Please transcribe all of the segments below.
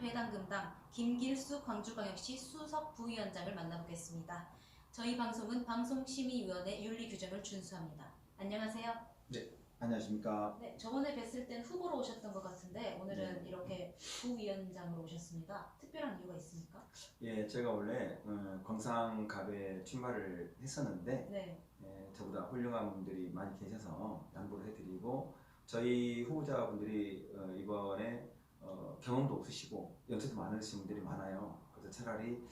혁명배당금당 김길수 광주광역시 수석 부위원장을 만나보겠습니다. 저희 방송은 방송심의위원회 윤리규정을 준수합니다. 안녕하세요. 네, 안녕하십니까. 네, 저번에 뵀을 땐 후보로 오셨던 것 같은데 오늘은 네. 이렇게 부위원장으로 오셨습니다. 특별한 이유가 있습니까? 예, 제가 원래 광산갑에 출마를 했었는데 네. 저보다 훌륭한 분들이 많이 계셔서 양보를 해드리고 저희 후보자분들이 이번에 경험도 없으시고 연세도 많으신 분들이 많아요. 그래서 차라리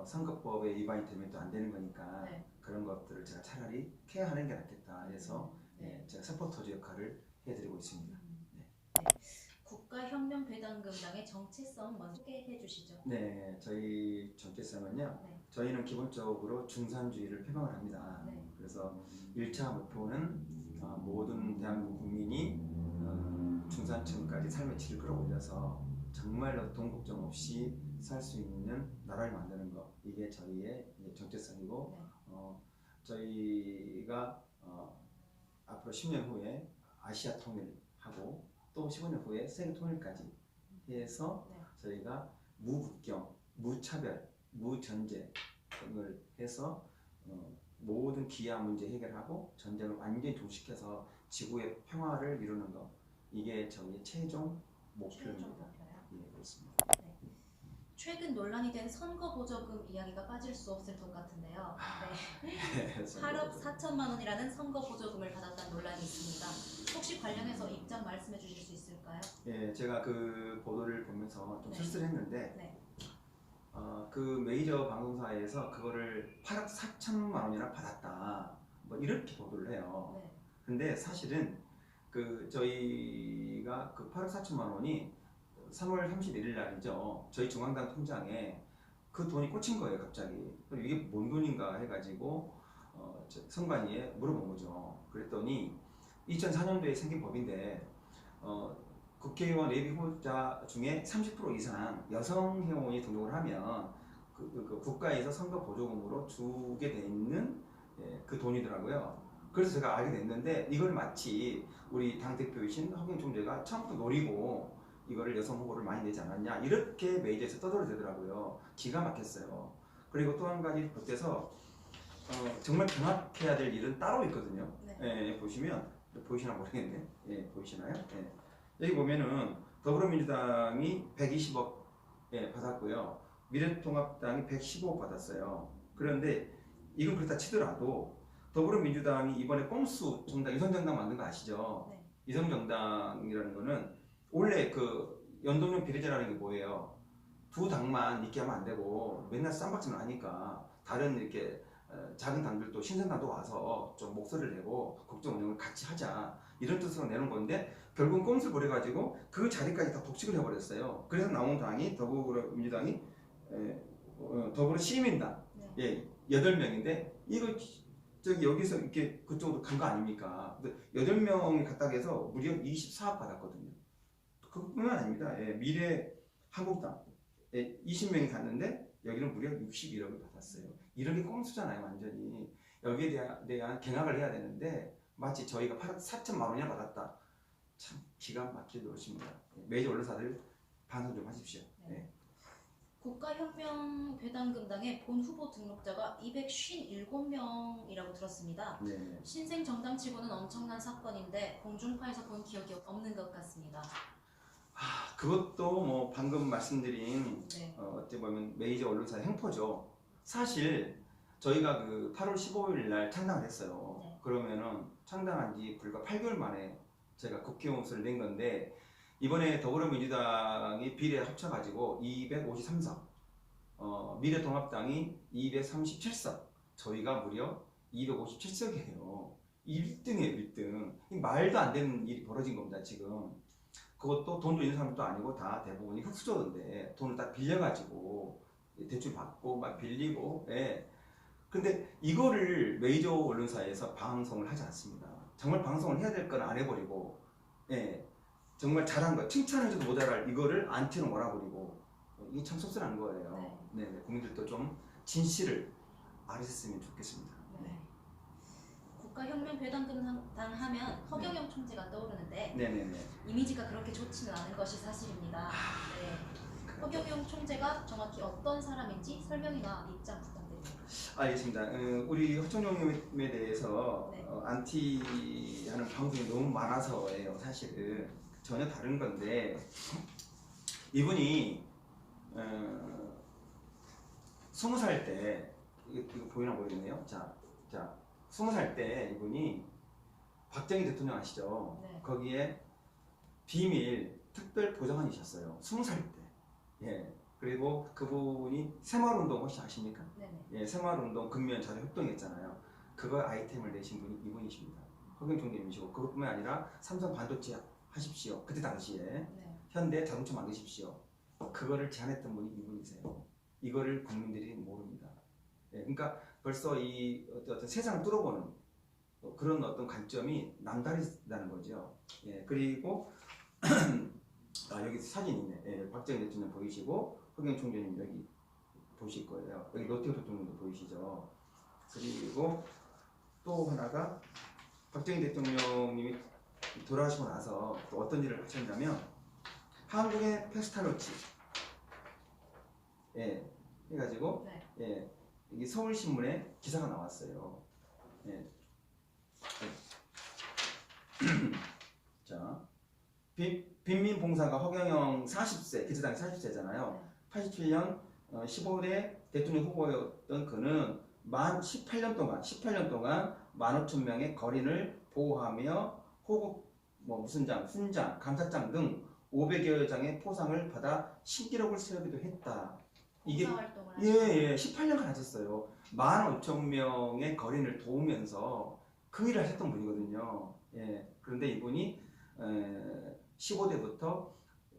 선거법에 위반이 되면 또 안 되는 거니까 네. 그런 것들을 제가 차라리 케어하는 게 낫겠다 해서 네. 제가 서포터즈 역할을 해드리고 있습니다. 네. 국가혁명배당금당의 정체성 먼저 소개해 주시죠. 네, 저희 정체성은요. 네. 저희는 기본적으로 중산주의를 표방을 합니다. 네. 그래서 1차 목표는 모든 대한민국 국민이 중산층까지 삶의 질을 끌어올려서 정말로 돈 걱정 없이 살 수 있는 나라를 만드는 것, 이게 저희의 정체성이고 네. 저희가 앞으로 10년 후에 아시아 통일하고 또 15년 후에 세계 통일까지 해서 네. 저희가 무국경, 무차별, 무전쟁을 해서 모든 기아 문제 해결하고 전쟁을 완전히 종식해서 지구의 평화를 이루는 것, 이게 저희의 최종 목표입니다. 예, 그렇습니다. 네. 최근 논란이 된 선거보조금 이야기가 빠질 수 없을 것 같은데요. 네. 8억 4천만 원이라는 선거보조금을 받았다는 논란이 있습니다. 혹시 관련해서 입장 말씀해 주실 수 있을까요? 예, 제가 그 보도를 보면서 좀 네. 쓸쓸했는데 네. 그 메이저 방송사에서 그거를 8억 4천만 원이나 받았다 뭐 이렇게 보도를 해요. 네. 근데 사실은 그 저희가 그 8억 4천만 원이 3월 31일 날이죠. 저희 중앙당 통장에 그 돈이 꽂힌 거예요, 갑자기. 이게 뭔 돈인가 해가지고 선관위에 물어본 거죠. 그랬더니 2004년도에 생긴 법인데 국회의원 예비 후보자 중에 30% 이상 여성 회원이 등록을 하면 그 국가에서 선거 보조금으로 주게 돼 있는 그 돈이더라고요. 그래서 제가 알게 됐는데 이걸 마치 우리 당대표이신 허경영 총재가 처음부터 노리고 이거를 여성 후보를 많이 내지 않았냐 이렇게 메이저에서 떠들어대더라고요. 기가 막혔어요. 그리고 또 한 가지 보태서 정말 경합해야 될 일은 따로 있거든요. 네. 보시면 보이시나 모르겠네. 보이시나요? 여기 보면은 더불어민주당이 120억 받았고요. 미래통합당이 115억 받았어요. 그런데 이건 그렇다 치더라도 더불어민주당이 이번에 꼼수 정당, 위성정당 만든 거 아시죠? 네. 위성정당이라는 거는 원래 그 연동형 비례제라는 게 뭐예요? 두 당만 있게 하면 안 되고 맨날 쌈박질을 하니까 다른 이렇게 작은 당들도 신생당도 와서 좀 목소리를 내고 국정 운영을 같이 하자 이런 뜻으로 내는 건데 결국은 꼼수를 부려가지고 그 자리까지 다 독식을 해버렸어요. 그래서 나온 당이 더불어민주당이 더불어시민당 네. 8명인데 이거 저기 여기서 이렇게 그쪽으로 간 거 아닙니까? 8명이 갔다고 해서 무려 24억 받았거든요. 그뿐만 아닙니다. 미래한국당 20명이 갔는데 여기는 무려 61억을 받았어요. 이런 게 꼼수잖아요, 완전히. 여기에 대한 경악을 해야 되는데 마치 저희가 8억 4천만 원이나 받았다. 참 기가 막힐 노릇입니다. 메이저 언론사들 반성 좀 하십시오. 네. 국가혁명배당금당의 본 후보 등록자가 257명이라고 들었습니다. 네. 신생 정당치고는 엄청난 사건인데 공중파에서 본 기억이 없는 것 같습니다. 그것도 뭐 방금 말씀드린 네. 어떻게 보면 메이저 언론사의 횡포죠. 사실 저희가 그 8월 15일 날 창당을 했어요. 네. 그러면은 창당한 지 불과 8개월 만에 제가 국회의원수를 낸 건데 이번에 더불어민주당이 비례 합쳐가지고 253석, 미래통합당이 237석, 저희가 무려 257석이에요. 1등이에요, 1등. 말도 안 되는 일이 벌어진 겁니다, 지금. 그것도 돈도 있는 사람도 아니고 다 대부분이 흑수저인데 돈을 딱 빌려가지고 대출 받고 막 빌리고. 근데 이거를 메이저 언론사에서 방송을 하지 않습니다. 정말 방송을 해야 될 건 안 해버리고 정말 잘한 거 칭찬해줘도 모자랄 이거를 안티로 몰아버리고 이게 참 씁쓸한 거예요. 네. 국민들도 좀 진실을 알으셨으면 좋겠습니다. 네. 국가혁명배당금당 하면 허경영 총재가 떠오르는데 네네네. 이미지가 그렇게 좋지는 않은 것이 사실입니다. 네. 황교경 총재가 정확히 어떤 사람인지 설명이나 입장 부탁드립니다. 알겠습니다. 우리 허청룡님에 대해서 네. 안티하는 방송이 너무 많아서예요. 사실은 전혀 다른 건데 이분이 20살 때 이거 보이나 모르겠네요. 자 20살 때 이분이 박정희 대통령 아시죠? 네. 거기에 비밀 특별 보좌관이셨어요. 20살 때. 예. 그리고 그분이 새마을운동 혹시 아십니까? 네네. 예, 새마을운동 근면 자주 협동했잖아요. 그거 아이템을 내신 분이 이분이십니다. 허경 총재님이시고 그것뿐만 아니라 삼성 반도체 하십시오. 그때 당시에 네. 현대 자동차 만드십시오. 그거를 제안했던 분이 이분이세요. 이거를 국민들이 모릅니다. 예, 그러니까 벌써 이 어떤 세상을 뚫어보는 그런 어떤 관점이 남다르다는 거죠. 예, 그리고 여기 사진 있네. 예, 박정희 대통령 보이시고 허경 총재님 여기 보실 거예요. 여기 노태우 대통령도 보이시죠. 그리고 또 하나가 박정희 대통령님이 돌아가시고 나서 또 어떤 일을 하셨냐면 한국의 페스탈로치 예, 해가지고 네. 예, 여기 서울신문에 기사가 나왔어요. 예. 자, 빈민봉사가 허경영 40세, 그때 당시 40세잖아요. 네. 87년 15대 대통령 후보였던 그는 만 18년 동안 15,000명의 거린을 보호하며 호국 무슨장, 훈장, 감사장 등 500여 장의 포상을 받아 신기록을 세우기도 했다. 이게 봉사활동을 예, 18년간 하셨어요. 15,000명의 거린을 도우면서 그 일을 하셨던 분이거든요. 예, 그런데 이분이 15대부터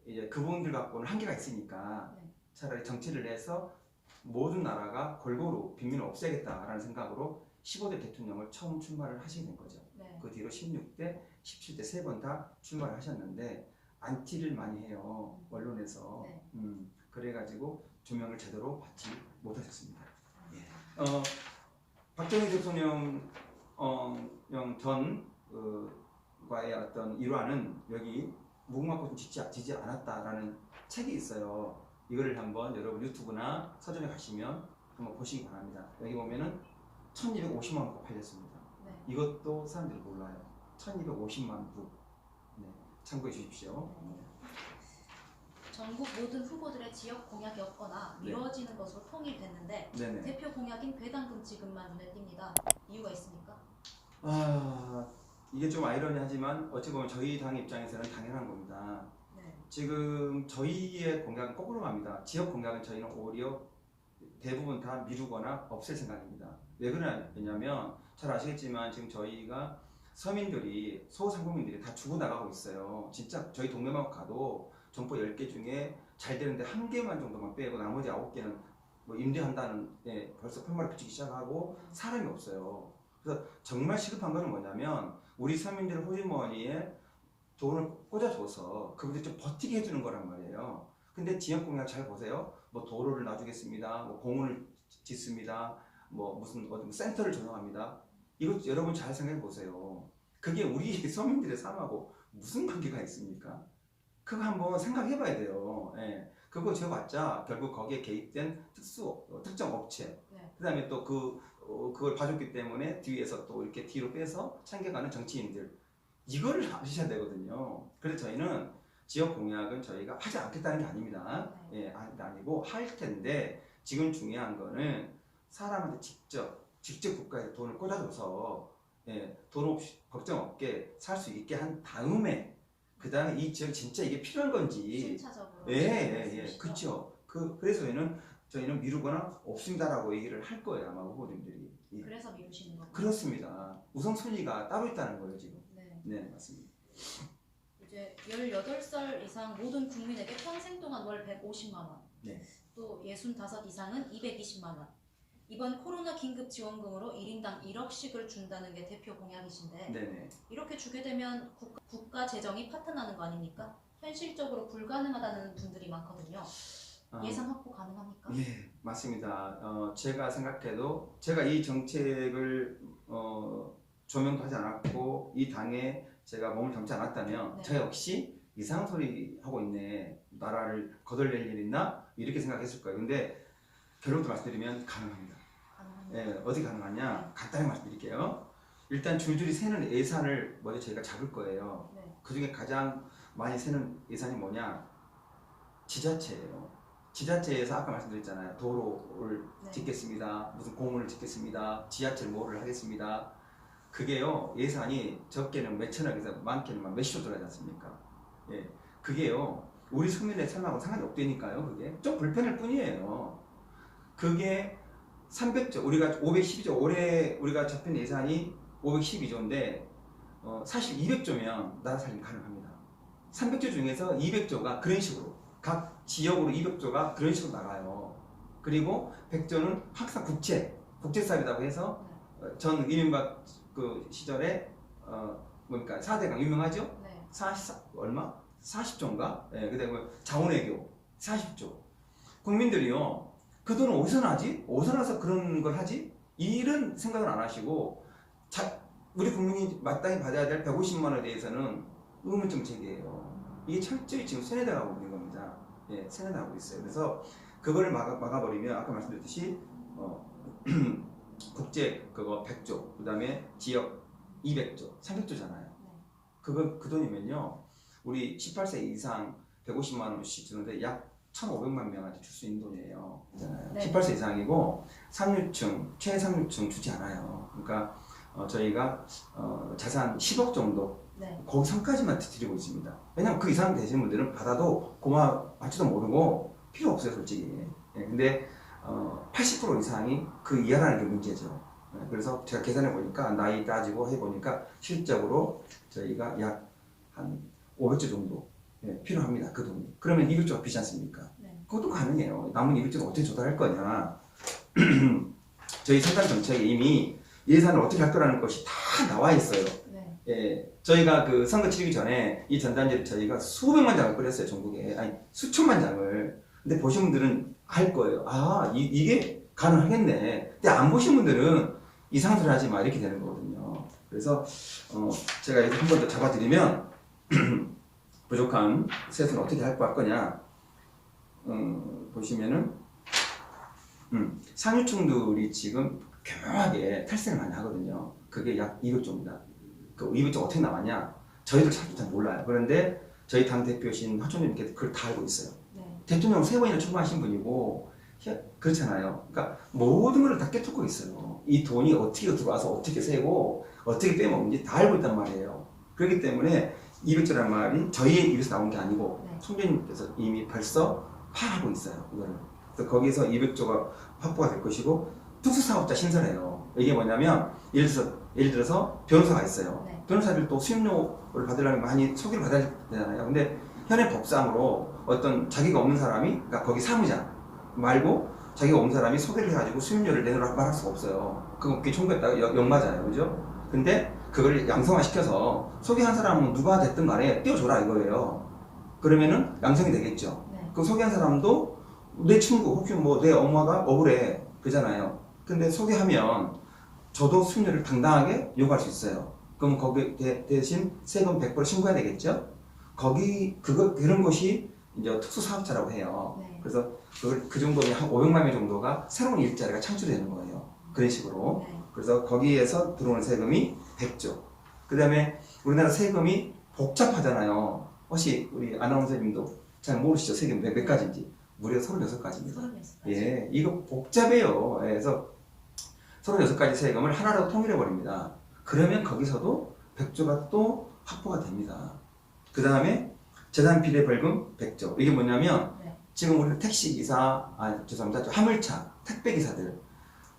이제 그분들 갖고는 한계가 있으니까 네. 차라리 정치를 해서 모든 나라가 골고루 빈민을 없애겠다라는 생각으로 15대 대통령을 처음 출마를 하시게 된 거죠. 네. 그 뒤로 16대, 17대 세 번 다 출마를 하셨는데 안티를 많이 해요. 언론에서. 네. 그래가지고 조명을 제대로 받지 못하셨습니다. 예. 박정희 대통령 과의 어떤 일화는 여기 무궁화 꽃은 지지 않았다라는 책이 있어요. 이거를 한번 여러분 유튜브나 서점에 가시면 한번 보시기 바랍니다. 여기 보면은 1250만 원 팔렸습니다. 네. 이것도 사람들이 몰라요. 1250만 부. 네, 참고해 주십시오. 전국 모든 후보들의 지역 공약이 없거나 네. 미뤄지는 것으로 통일됐는데 네네. 대표 공약인 배당금 지급만 눈에 띕니다. 이유가 있습니까? 이게 좀 아이러니하지만 어찌 보면 저희 당 입장에서는 당연한 겁니다. 네. 지금 저희의 공약은 거꾸로 갑니다. 지역 공약은 저희는 오히려 대부분 다 미루거나 없앨 생각입니다. 왜 그러냐면 잘 아시겠지만 지금 저희가 서민들이 소상공인들이 다 죽어나가고 있어요. 진짜 저희 동네만 가도 점포 10개 중에 잘 되는데 1개만 정도만 빼고 나머지 9개는 임대한다는 벌써 편말을 붙이기 시작하고 사람이 없어요. 그래서 정말 시급한 거는 뭐냐면 우리 서민들 호주머니에 돈을 꽂아줘서 그분들 좀 버티게 해주는 거란 말이에요. 근데 지역 공약 잘 보세요. 도로를 놔주겠습니다. 공원을 짓습니다. 무슨 어떤 센터를 조성합니다. 이거 여러분 잘 생각해 보세요. 그게 우리 서민들의 삶하고 무슨 관계가 있습니까? 그거 한번 생각해 봐야 돼요. 예. 그거 지어봤자 결국 거기에 개입된 특정 업체. 네. 그 다음에 또 그걸 봐줬기 때문에 뒤에서 또 이렇게 뒤로 빼서 챙겨가는 정치인들. 이거를 아셔야 되거든요. 그래서 저희는 지역 공약은 저희가 하지 않겠다는 게 아닙니다. 예, 아니고 할 텐데 지금 중요한 거는 사람한테 직접 국가에서 돈을 꽂아줘서 돈 없이 걱정 없게 살 수 있게 한 다음에 그 다음에 이 지역 진짜 이게 필요한 건지 순차적으로. 그렇죠. 그래서 저희는 미루거나 없습니다라고 얘기를 할 거예요 아마 후보님들이. 예. 그래서 미루시는 거군요. 그렇습니다. 우선순위가 따로 있다는 거예요 지금. 네. 네 맞습니다. 이제 18살 이상 모든 국민에게 평생 동안 월 150만 원. 네. 또 65 이상은 220만 원. 이번 코로나 긴급 지원금으로 1인당 1억씩을 준다는 게 대표 공약이신데 네네. 이렇게 주게 되면 국가 재정이 파탄나는 거 아닙니까? 현실적으로 불가능하다는 분들이 많거든요. 예산 확보 가능합니까? 예, 맞습니다. 제가 생각해도 제가 이 정책을 조명도 하지 않았고 이 당에 제가 몸을 담지 않았다면 네. 저 역시 이상한 소리 하고 있네 나라를 거덜낼 일 있나 이렇게 생각했을 거예요. 근데 결론도 말씀드리면 가능합니다. 예, 어떻게 가능하냐? 간단히 말씀드릴게요. 일단 줄줄이 새는 예산을 먼저 저희가 잡을 거예요. 네. 그 중에 가장 많이 새는 예산이 뭐냐? 지자체예요. 지자체에서 아까 말씀드렸잖아요. 도로를 네. 짓겠습니다. 무슨 공원을 짓겠습니다. 지하철 뭐를 하겠습니다. 그게요, 예산이 적게는 몇천억에서 많게는 몇십억 들어가지 않습니까? 예, 그게요, 우리 국민의 삶하고 상관이 없다니까요. 그게 좀 불편할 뿐이에요. 그게 300조, 우리가 512조, 올해 우리가 잡힌 예산이 512조인데 사실 200조면 나라 살림 가능합니다. 300조 중에서 200조가 그런 식으로 각 지역으로 200조가 그런 식으로 나가요. 그리고 100조는 항상 국제사업이라고 해서 전 이명박 그 시절에 뭡니까 4대강 유명하죠? 네. 40조인가? 예, 그다음에 자원외교 40조. 국민들이요, 그 돈은 어디서 나지? 어디서 나서 그런 걸 하지? 이런 생각을 안 하시고 우리 국민이 마땅히 받아야 될 150만 원에 대해서는 의문점 제기예요. 이게 철저히 지금 세뇌당하고 있는 겁니다. 예, 세뇌당하고 있어요. 그래서 그거를 막아버리면 아까 말씀드렸듯이 국제 그거 100조, 그다음에 지역 200조, 300조잖아요. 그 돈이면요, 우리 18세 이상 150만 원씩 주는데 약 1,500만 명한테 줄 수 있는 돈이에요. 있잖아요. 네. 18세 이상이고 상류층, 최상류층 주지 않아요. 그러니까 저희가 자산 10억 정도, 네. 거기 선까지만 드리고 있습니다. 왜냐면 그 이상 되시는 분들은 받아도 고마워할지도 모르고 필요 없어요, 솔직히. 예, 근데 80% 이상이 그 이하라는 게 문제죠. 예, 그래서 제가 계산해 보니까 나이 따지고 해보니까 실적으로 저희가 약 한 500조 정도 필요합니다. 그 돈이. 그러면 200조가 비지 않습니까? 네. 그것도 가능해요. 남은 200조는 어떻게 조달할 거냐. 저희 선단 정책에 이미 예산을 어떻게 할 거라는 것이 다 나와 있어요. 네. 예, 저희가 그 선거 치르기 전에 이 전단지를 저희가 수백만 장을 뿌렸어요. 전국에. 아니, 수천만 장을. 근데 보신 분들은 알 거예요. 아, 이게 가능하겠네. 근데 안 보신 분들은 이상한 소리 하지 마. 이렇게 되는 거거든요. 그래서 제가 이렇게 한 번 더 잡아드리면 부족한 세수는 어떻게 할 거냐. 보시면은 상류층들이 지금 교묘하게 탈세를 많이 하거든요. 그게 약 200조입니다. 그 200조 어떻게 나왔냐? 저희들 잘 몰라요. 그런데 저희 당 대표신 화천님께서 그걸 다 알고 있어요. 네. 대통령 3번이나 출마하신 분이고 그렇잖아요. 그러니까 모든 걸 다 깨닫고 있어요. 이 돈이 어떻게 들어와서 어떻게 세고 어떻게 빼먹는지 다 알고 있단 말이에요. 그렇기 때문에 200조란 말이 저희 입에서 나온 게 아니고 네. 총재님께서 이미 벌써 파악하고 있어요. 이거를. 그래서 거기서 200조가 확보가 될 것이고 특수사업자 신설해요. 이게 뭐냐면 예를 들어서 변호사가 있어요. 네. 변호사들도 수임료를 받으려면 많이 소개를 받아야 되잖아요. 근데 현행 법상으로 어떤 자기가 없는 사람이, 그러니까 거기 사무장 말고 자기가 없는 사람이 소개를 해가지고 수임료를 내놓으라고 말할 수가 없어요. 그게 청구했다가 역맞아요. 그죠? 근데 그걸 양성화시켜서 소개한 사람은 누가 됐든 간에 띄워줘라 이거예요. 그러면은 양성이 되겠죠. 네. 그 소개한 사람도 내 친구 혹시 뭐 내 엄마가 억울해 그잖아요. 근데 소개하면 저도 수임료를 당당하게 요구할 수 있어요. 그럼 거기 대신 세금 100% 신고해야 되겠죠? 그런 것이 이제 특수사업자라고 해요. 네. 그래서 그 정도면 한 500만 명 정도가 새로운 일자리가 창출되는 거예요. 그런 식으로. 네. 그래서 거기에서 들어오는 세금이 100조. 그 다음에 우리나라 세금이 복잡하잖아요. 혹시 우리 아나운서님도 잘 모르시죠? 세금 몇 가지인지. 무려 36가지입니다. 36가지. 예, 이거 복잡해요. 예, 그래서 36가지 세금을 하나로 통일해버립니다. 그러면 거기서도 100조가 또 확보가 됩니다. 그 다음에 재산 비례 벌금 100조. 이게 뭐냐면 네. 지금 우리 택시기사, 죄송합니다. 화물차, 택배기사들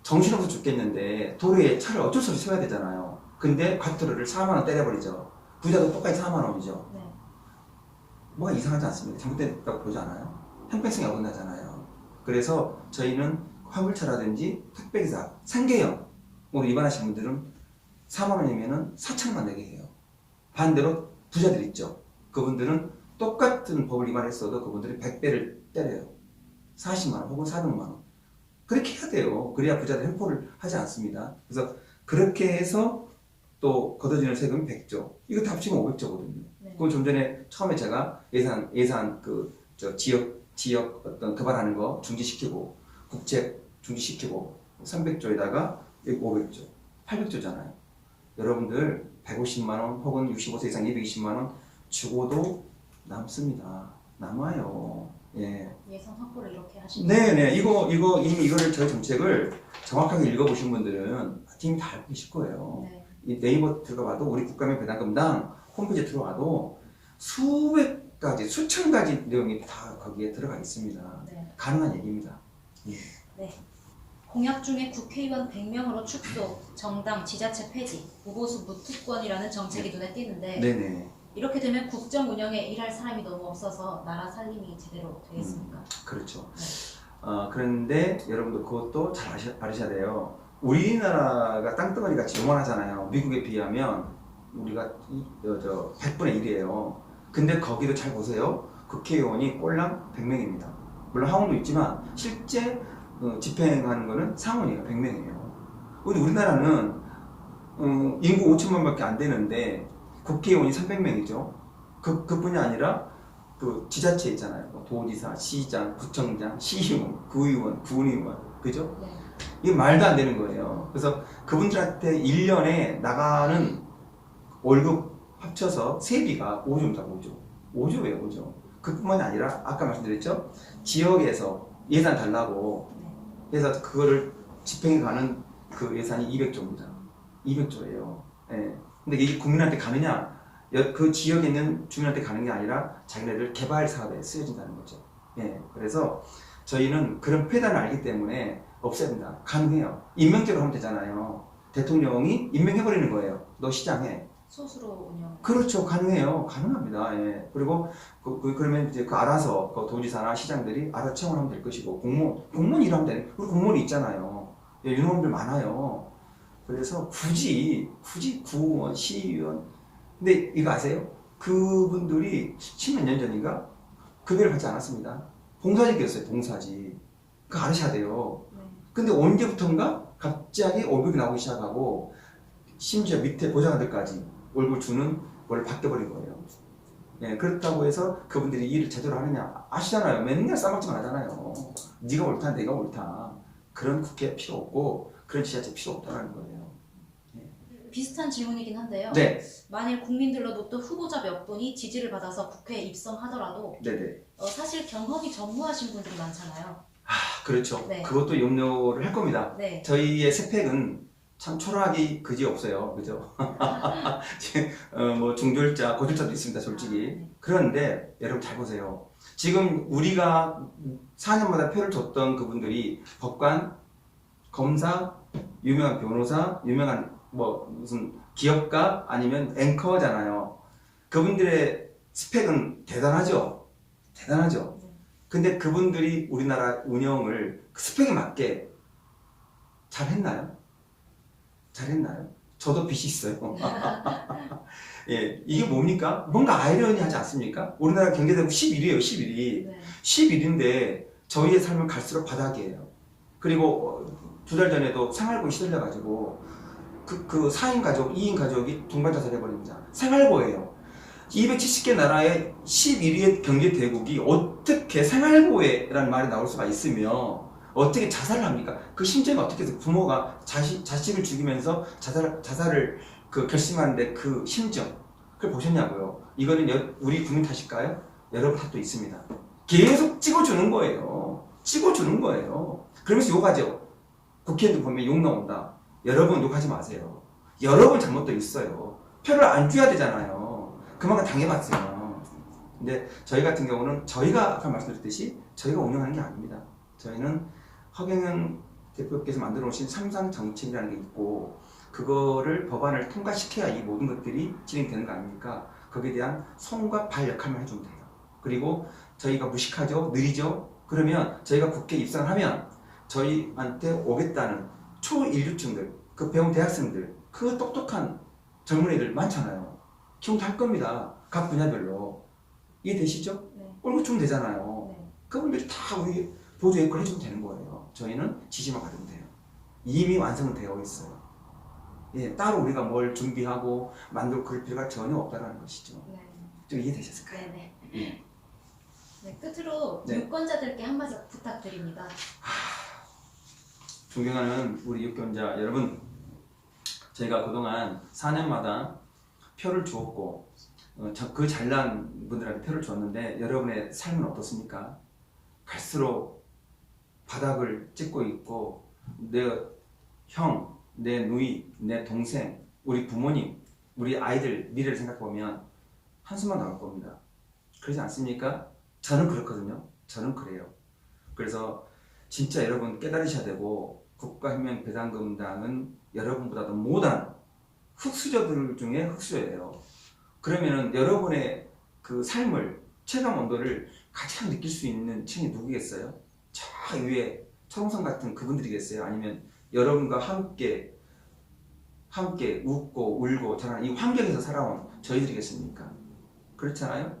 정신없어 죽겠는데 도로에 차를 어쩔 수 없이 세워야 되잖아요. 근데 과태료를 4만 원 때려버리죠. 부자도 똑같이 4만 원이죠. 네. 뭐가 이상하지 않습니까? 잘못됐다고 보지 않아요? 형평성이 어긋나잖아요. 그래서 저희는 화물차라든지 택배기사, 상계형으로 입원하신 분들은 4만 원이면은 4천만 내게 해요. 반대로 부자들 있죠. 그분들은 똑같은 법을 위반했어도 그분들이 100배를 때려요. 40만 원 혹은 400만 원. 그렇게 해야 돼요. 그래야 부자들 횡포를 하지 않습니다. 그래서 그렇게 해서 또 걷어지는 세금이 100조. 이거 다 합치면 500조거든요. 네. 그건 좀 전에 처음에 제가 예산 그 저 지역 어떤 도발하는 거 중지시키고 국책 중지시키고 300조에다가 500조, 800조잖아요. 여러분들 150만 원 혹은 65세 이상 220만 원 주고도 남습니다. 남아요. 예. 예산 확보를 이렇게 하시는 네네. 이거 이미 이거를 저희 정책을 정확하게 읽어보신 분들은 팀이 다 알고 계실 거예요. 네. 이 네이버 들어가도 우리 국가면 배당금당 홈페이지에 들어가도 수백 가지, 수천 가지 내용이 다 거기에 들어가 있습니다. 네. 가능한 얘기입니다. 공약 중에 국회의원 100명으로 축소, 정당, 지자체 폐지, 무보수 무특권이라는 정책이 눈에 띄는데 네네. 이렇게 되면 국정 운영에 일할 사람이 너무 없어서 나라 살림이 제대로 되겠습니까? 그렇죠. 네. 그런데 여러분들 그것도 잘 아셔야 돼요. 우리나라가 땅덩어리 같이 요만하잖아요. 미국에 비하면 우리가 100분의 1이에요. 근데 거기도 잘 보세요. 국회의원이 꼴랑 100명입니다. 물론 하원도 있지만 실제 집행하는 거는 상원이에요. 100명이에요. 근데 우리나라는 인구 5천만밖에 안 되는데 국회의원이 300명이죠. 그뿐이 아니라 그 지자체 있잖아요. 뭐 도지사, 시장, 구청장, 시의원, 구의원, 군의원, 그죠? 네. 이게 말도 안 되는 거예요. 그래서 그분들한테 1년에 나가는 월급 합쳐서 세비가 5조입니다. 5조예요. 5조. 그뿐만이 아니라 아까 말씀드렸죠? 지역에서 예산 달라고 해서 그거를 집행해 가는 그 예산이 200조입니다. 200조예요. 예. 근데 이게 국민한테 가느냐? 그 지역에 있는 주민한테 가는 게 아니라 자기네들 개발 사업에 쓰여진다는 거죠. 예. 그래서 저희는 그런 폐단을 알기 때문에 없애야 된다. 가능해요. 임명제로 하면 되잖아요. 대통령이 임명해버리는 거예요. 너 시장해. 소수로 운영. 그렇죠. 가능해요. 가능합니다. 예. 그리고 그러면 이제 알아서 그 도지사나 시장들이 알아서 채용을 하면 될 것이고 공무원 일하면 되는 우리 공무원이 있잖아요. 예, 유능원들 많아요. 그래서 굳이 구의원, 시의원 근데 이거 아세요? 그분들이 10몇 년 전인가 급여를 받지 않았습니다. 봉사직이었어요. 봉사직. 그거 알으셔야 돼요. 네. 근데 언제부턴가 갑자기 월급이 나오기 시작하고 심지어 밑에 보좌관들까지 월급 주는 걸 바뀌어버린 거예요. 예, 그렇다고 해서 그분들이 일을 제대로 하느냐 아시잖아요. 맨날 싸움만 하잖아요. 네가 옳다, 내가 옳다. 그런 국회 필요 없고 그런 지자체 필요 없다는 거예요. 비슷한 질문이긴 한데요. 네, 만일 국민들로부터 후보자 몇 분이 지지를 받아서 국회에 입성하더라도 네네. 사실 경험이 전무하신 분들이 많잖아요. 그렇죠. 네. 그것도 염려를 할 겁니다. 네. 저희의 스펙은 참 초라하기 그지 없어요. 그죠? 뭐 중졸자, 고졸자도 있습니다. 솔직히. 네. 그런데 여러분 잘 보세요. 지금 우리가 4년마다 표를 줬던 그분들이 법관, 검사, 유명한 변호사, 유명한 뭐 무슨 기업가 아니면 앵커잖아요. 그분들의 스펙은 대단하죠. 대단하죠. 근데 그분들이 우리나라 운영을 그 스펙에 맞게 잘했나요? 잘했나요? 저도 빚이 있어요. 예, 이게 뭡니까? 뭔가 아이러니하지 않습니까? 우리나라 경제대국 11위예요, 11위. 네. 11위인데 저희의 삶은 갈수록 바닥이에요. 그리고 2달 전에도 생활고에 시달려가지고 그 4인 가족, 2인 가족이 동반자살 해버립니다. 생활고예요. 270개 나라의 11위의 경제대국이 어떻게 생활고에라는 말이 나올 수가 있으며 어떻게 자살을 합니까? 그 심정이 어떻게 해서 부모가 자식을 죽이면서 자살을 결심하는데 그 심정 그걸 보셨냐고요? 이거는 우리 국민 탓일까요? 여러분 탓도 있습니다. 계속 찍어주는 거예요. 찍어주는 거예요. 그러면서 욕하죠. 국회의원들 보면 욕 나온다. 여러분 욕하지 마세요. 여러분 잘못도 있어요. 표를 안 줘야 되잖아요. 그만큼 당해봤어요. 근데 저희 같은 경우는 저희가 아까 말씀드렸듯이 저희가 운영하는 게 아닙니다. 저희는 허경영 대표께서 만들어 놓으신 삼상 정책이라는 게 있고 그거를 법안을 통과시켜야 이 모든 것들이 진행되는 거 아닙니까? 거기에 대한 손과 발 역할만 해주면 돼요. 그리고 저희가 무식하죠? 느리죠? 그러면 저희가 국회에 입성을 하면 저희한테 오겠다는 초인류층들, 그 배운 대학생들, 그 똑똑한 젊은 애들 많잖아요. 기용도 할 겁니다. 각 분야별로. 이해되시죠? 네. 월급 주면 되잖아요. 네. 그분들이 다 우리 보조 역할을 해주면 되는 거예요. 저희는 지시만 받으면 돼요. 이미 완성은 되어 있어요. 예, 따로 우리가 뭘 준비하고 만들고 그럴 필요가 전혀 없다는 것이죠. 네. 좀 이해되셨을까요? 네. 예. 네, 끝으로 네. 유권자들께 한마디 부탁드립니다. 존경하는 우리 유권자 여러분, 저희가 그동안 4년마다 표를 주었고 그 잘난 분들한테 표를 줬는데 여러분의 삶은 어떻습니까? 갈수록 바닥을 찍고 있고 내 형, 내 누이, 내 동생, 우리 부모님, 우리 아이들 미래를 생각해보면 한숨만 나올 겁니다. 그러지 않습니까? 저는 그렇거든요. 저는 그래요. 그래서 진짜 여러분 깨달으셔야 되고, 국가혁명배당금당은 여러분보다도 못한 흑수저들 중에 흑수저예요. 그러면은 여러분의 그 삶을, 체감 온도를 가장 느낄 수 있는 층이 누구겠어요? 저 위에 초롱성 같은 그분들이겠어요? 아니면 여러분과 함께 웃고 울고 자라는 이 환경에서 살아온 저희들이겠습니까? 그렇잖아요?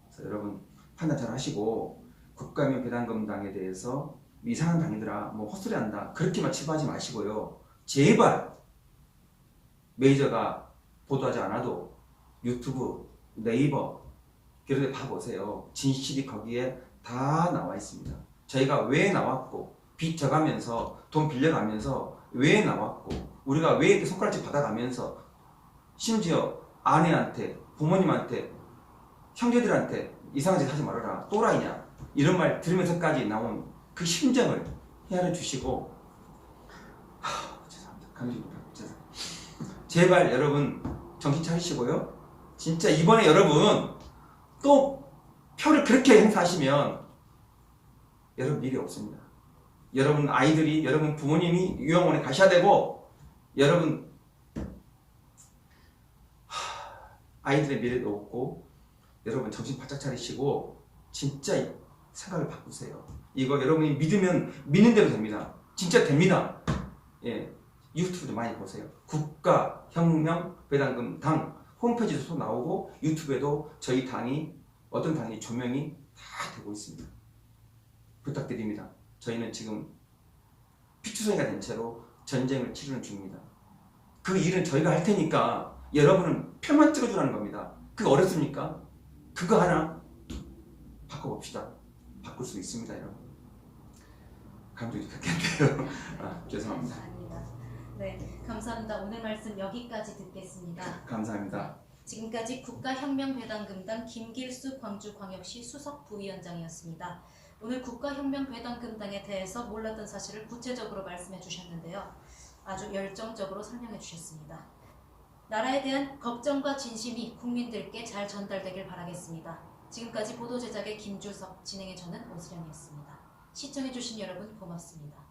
그래서 여러분 판단 잘 하시고, 국가혁명배당금당에 대해서 이상한 당이더라, 뭐 헛소리 한다, 그렇게만 치부하지 마시고요. 제발 메이저가 보도하지 않아도 유튜브, 네이버 이런 데 봐보세요. 진실이 거기에 다 나와 있습니다. 저희가 왜 나왔고, 빚 져가면서 돈 빌려가면서 왜 나왔고, 우리가 왜 이렇게 손가락질 받아가면서, 심지어 아내한테, 부모님한테, 형제들한테 이상한 짓 하지 말아라, 또라이냐, 이런 말 들으면서까지 나온 그 심정을 헤아려 주시고, 죄송합니다. 감사합니다. 제발 여러분 정신 차리시고요. 진짜 이번에 여러분 또 표를 그렇게 행사하시면 여러분 미래 없습니다. 여러분 아이들이, 여러분 부모님이 유학원에 가셔야 되고, 여러분 아이들의 미래도 없고, 여러분 정신 바짝 차리시고 진짜 생각을 바꾸세요. 이거 여러분이 믿으면 믿는 대로 됩니다. 진짜 됩니다. 예, 유튜브도 많이 보세요. 국가혁명배당금당 홈페이지에도 나오고 유튜브에도 저희 당이 어떤 당이 조명이 다 되고 있습니다. 부탁드립니다. 저희는 지금 피투성이가 된 채로 전쟁을 치르는 중입니다. 그 일은 저희가 할 테니까 여러분은 표만 찍어주라는 겁니다. 그게 어렵습니까? 그거 하나 바꿔봅시다. 바꿀 수 있습니다, 여러분. 감정이 급했네요. 죄송합니다. 아닙니다. 네, 감사합니다. 오늘 말씀 여기까지 듣겠습니다. 감사합니다. 지금까지 국가혁명배당금당 김길수 광주광역시 수석부위원장이었습니다. 오늘 국가혁명배당금당에 대해서 몰랐던 사실을 구체적으로 말씀해 주셨는데요. 아주 열정적으로 설명해 주셨습니다. 나라에 대한 걱정과 진심이 국민들께 잘 전달되길 바라겠습니다. 지금까지 보도 제작의 김주석, 진행의 저는 오수련이었습니다. 시청해 주신 여러분 고맙습니다.